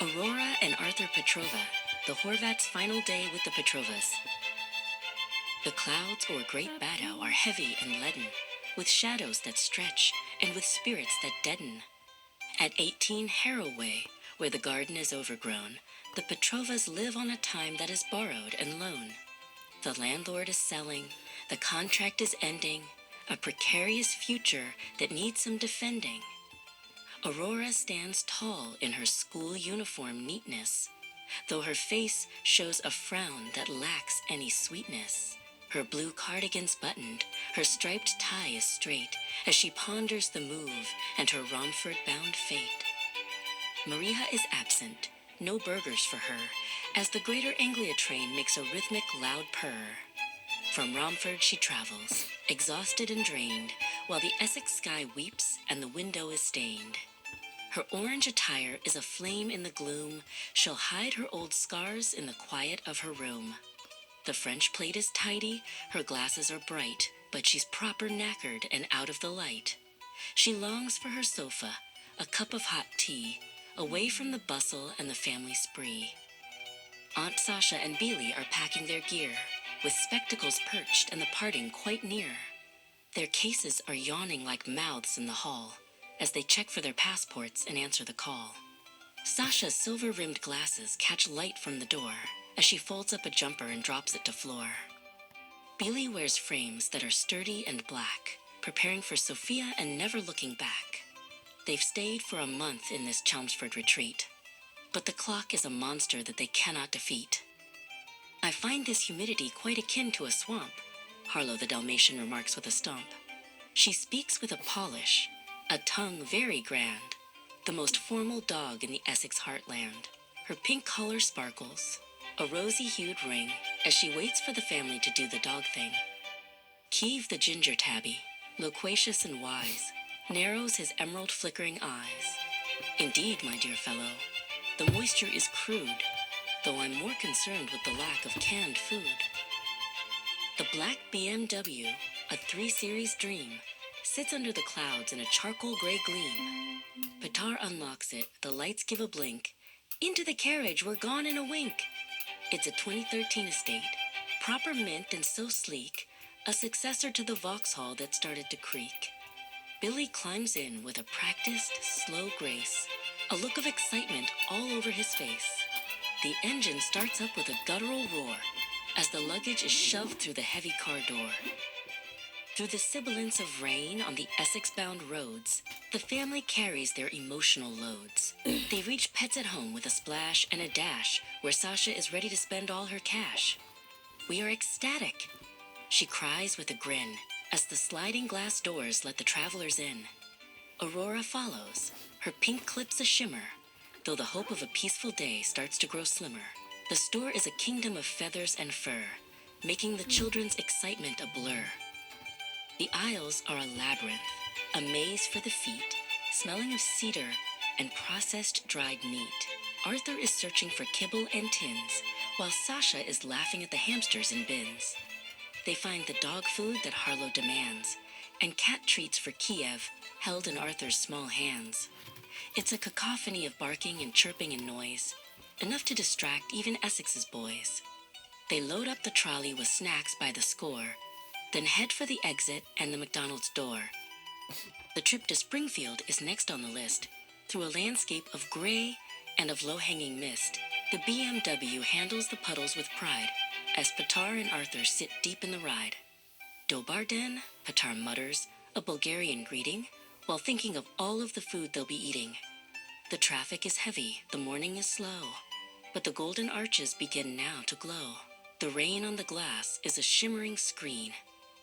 Aurora and Arthur Petrova, the Horvats' final day with the Petrovas. The clouds o'er Great Baddow are heavy and leaden, with shadows that stretch and with spirits that deaden. At 18 Harrowway, where the garden is overgrown, the Petrovas live on a time that is borrowed and loan. The landlord is selling, the contract is ending, a precarious future that needs some defending. Aurora stands tall in her school uniform neatness, though her face shows a frown that lacks any sweetness. Her blue cardigan's buttoned, her striped tie is straight, as she ponders the move and her Romford-bound fate. Maria is absent, no burgers for her, as the Greater Anglia train makes a rhythmic loud purr. From Romford she travels, exhausted and drained, while the Essex sky weeps and the window is stained. Her orange attire is a flame in the gloom. She'll hide her old scars in the quiet of her room. The French plate is tidy, her glasses are bright, but she's proper knackered and out of the light. She longs for her sofa, a cup of hot tea, away from the bustle and the family spree. Aunt Sasha and Billy are packing their gear, with spectacles perched and the parting quite near. Their cases are yawning like mouths in the hall, as they check for their passports and answer the call. Sasha's silver-rimmed glasses catch light from the door as she folds up a jumper and drops it to floor. Billy wears frames that are sturdy and black, preparing for Sophia and never looking back. They've stayed for a month in this Chelmsford retreat, but the clock is a monster that they cannot defeat. I find this humidity quite akin to a swamp, Harlow the Dalmatian remarks with a stomp. She speaks with a polish, a tongue very grand, the most formal dog in the Essex heartland. Her pink collar sparkles, a rosy-hued ring, as she waits for the family to do the dog thing. Keeve the ginger tabby, loquacious and wise, narrows his emerald flickering eyes. Indeed, my dear fellow, the moisture is crude, though I'm more concerned with the lack of canned food. The black BMW, a 3 Series dream, sits under the clouds in a charcoal gray gleam. Petar unlocks it, the lights give a blink. Into the carriage, we're gone in a wink. It's a 2013 estate, proper mint and so sleek, a successor to the Vauxhall that started to creak. Billy climbs in with a practiced, slow grace, a look of excitement all over his face. The engine starts up with a guttural roar as the luggage is shoved through the heavy car door. Through the sibilance of rain on the Essex-bound roads, the family carries their emotional loads. They reach Pets at Home with a splash and a dash, where Sasha is ready to spend all her cash. We are ecstatic, she cries with a grin, as the sliding glass doors let the travelers in. Aurora follows, her pink clips a shimmer, though the hope of a peaceful day starts to grow slimmer. The store is a kingdom of feathers and fur, making the children's excitement a blur. The aisles are a labyrinth, a maze for the feet, smelling of cedar and processed dried meat. Arthur is searching for kibble and tins, while Sasha is laughing at the hamsters in bins. They find the dog food that Harlow demands, and cat treats for Kiev, held in Arthur's small hands. It's a cacophony of barking and chirping and noise, enough to distract even Essex's boys. They load up the trolley with snacks by the score, then head for the exit and the McDonald's door. The trip to Springfield is next on the list. Through a landscape of gray and of low-hanging mist, the BMW handles the puddles with pride as Petar and Arthur sit deep in the ride. Dobarden, Petar mutters, a Bulgarian greeting, while thinking of all of the food they'll be eating. The traffic is heavy, the morning is slow, but the golden arches begin now to glow. The rain on the glass is a shimmering screen,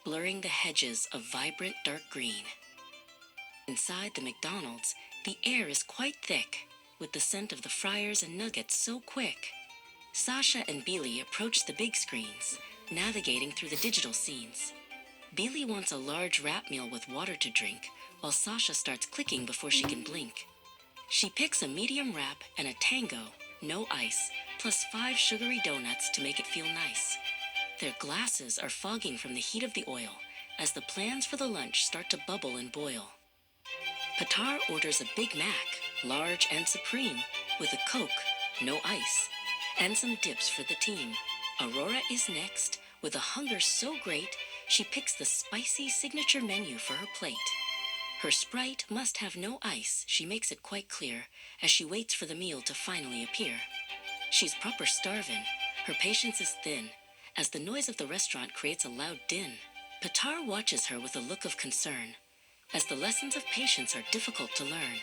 blurring the hedges of vibrant dark green. Inside the McDonald's, the air is quite thick, with the scent of the fryers and nuggets so quick. Sasha and Billy approach the big screens, navigating through the digital scenes. Billy wants a large wrap meal with water to drink, while Sasha starts clicking before she can blink. She picks a medium wrap and a tango, no ice, plus 5 sugary donuts to make it feel nice. Their glasses are fogging from the heat of the oil as the plans for the lunch start to bubble and boil. Petar orders a Big Mac, large and supreme, with a Coke, no ice, and some dips for the team. Aurora is next, with a hunger so great, she picks the spicy signature menu for her plate. Her Sprite must have no ice, she makes it quite clear, as she waits for the meal to finally appear. She's proper starvin', her patience is thin, as the noise of the restaurant creates a loud din. Petar watches her with a look of concern, as the lessons of patience are difficult to learn.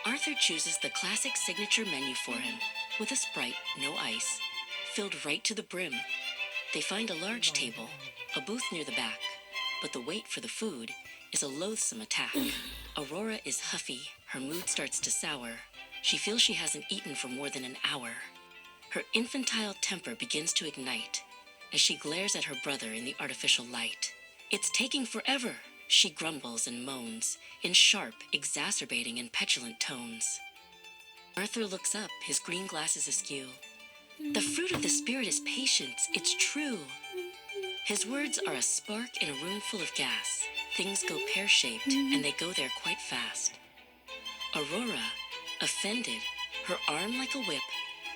Arthur chooses the classic signature menu for him, with a Sprite, no ice, filled right to the brim. They find a large table, a booth near the back, but the wait for the food is a loathsome attack. Aurora is huffy, her mood starts to sour. She feels she hasn't eaten for more than an hour. Her infantile temper begins to ignite as she glares at her brother in the artificial light. "It's taking forever," she grumbles and moans, in sharp, exacerbating, and petulant tones. Arthur looks up, his green glasses askew. "The fruit of the spirit is patience, it's true." His words are a spark in a room full of gas. Things go pear-shaped, and they go there quite fast. Aurora, offended, her arm like a whip,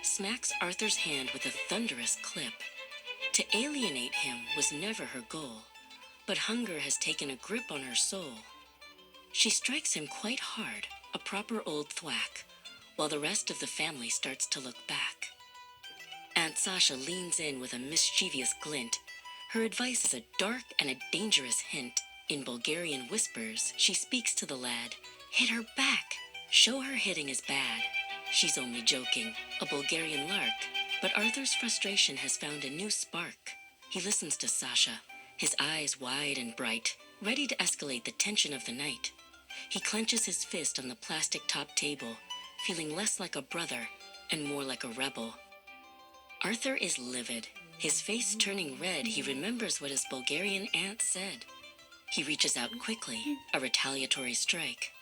smacks Arthur's hand with a thunderous clip. To alienate him was never her goal, but hunger has taken a grip on her soul. She strikes him quite hard, a proper old thwack, while the rest of the family starts to look back. Aunt Sasha leans in with a mischievous glint. Her advice is a dark and a dangerous hint. In Bulgarian whispers, she speaks to the lad. "Hit her back. Show her hitting is bad." She's only joking, a Bulgarian lark, but Arthur's frustration has found a new spark. He listens to Sasha, his eyes wide and bright, ready to escalate the tension of the night. He clenches his fist on the plastic-top table, feeling less like a brother and more like a rebel. Arthur is livid. His face turning red, he remembers what his Bulgarian aunt said. He reaches out quickly, a retaliatory strike,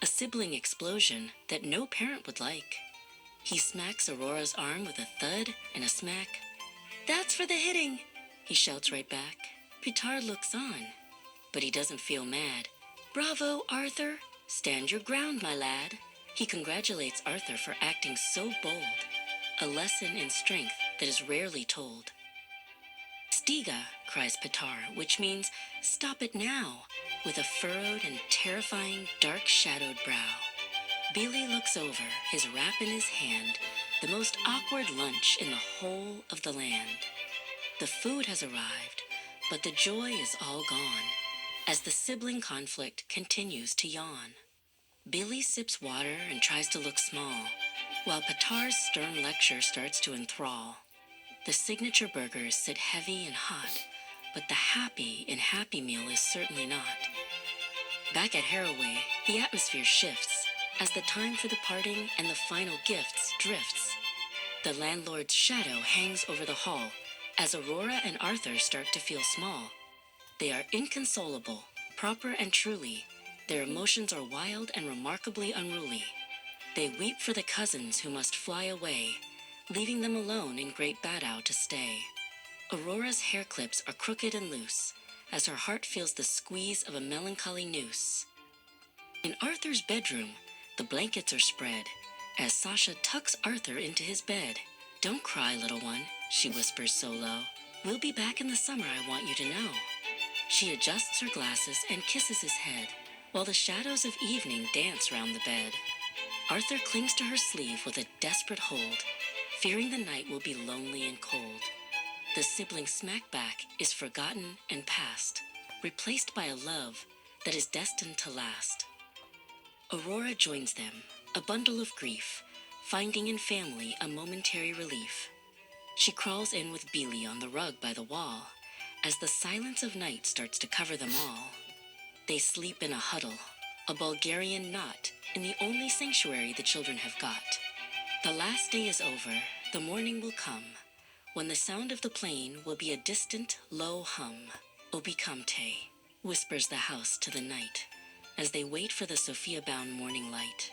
a sibling explosion that no parent would like. He smacks Aurora's arm with a thud and a smack. "That's for the hitting," he shouts right back. Petar looks on, but he doesn't feel mad. "Bravo, Arthur. Stand your ground, my lad." He congratulates Arthur for acting so bold, a lesson in strength that is rarely told. "Stiga," cries Petar, which means "stop it now," with a furrowed and terrifying dark-shadowed brow. Billy looks over, his wrap in his hand, the most awkward lunch in the whole of the land. The food has arrived, but the joy is all gone, as the sibling conflict continues to yawn. Billy sips water and tries to look small, while Petar's stern lecture starts to enthrall. The signature burgers sit heavy and hot, but the happy in Happy Meal is certainly not. Back at Haraway, the atmosphere shifts as the time for the parting and the final gifts drifts. The landlord's shadow hangs over the hall as Aurora and Arthur start to feel small. They are inconsolable, proper and truly. Their emotions are wild and remarkably unruly. They weep for the cousins who must fly away, leaving them alone in Great Baddow to stay. Aurora's hair clips are crooked and loose, as her heart feels the squeeze of a melancholy noose. In Arthur's bedroom, the blankets are spread, as Sasha tucks Arthur into his bed. "Don't cry, little one," she whispers so low. "We'll be back in the summer, I want you to know." She adjusts her glasses and kisses his head, while the shadows of evening dance round the bed. Arthur clings to her sleeve with a desperate hold, fearing the night will be lonely and cold. The sibling smackback is forgotten and past, replaced by a love that is destined to last. Aurora joins them, a bundle of grief, finding in family a momentary relief. She crawls in with Billy on the rug by the wall, as the silence of night starts to cover them all. They sleep in a huddle, a Bulgarian knot, in the only sanctuary the children have got. The last day is over, the morning will come, when the sound of the plane will be a distant, low hum. "Obicamte," whispers the house to the night, as they wait for the Sophia-bound morning light.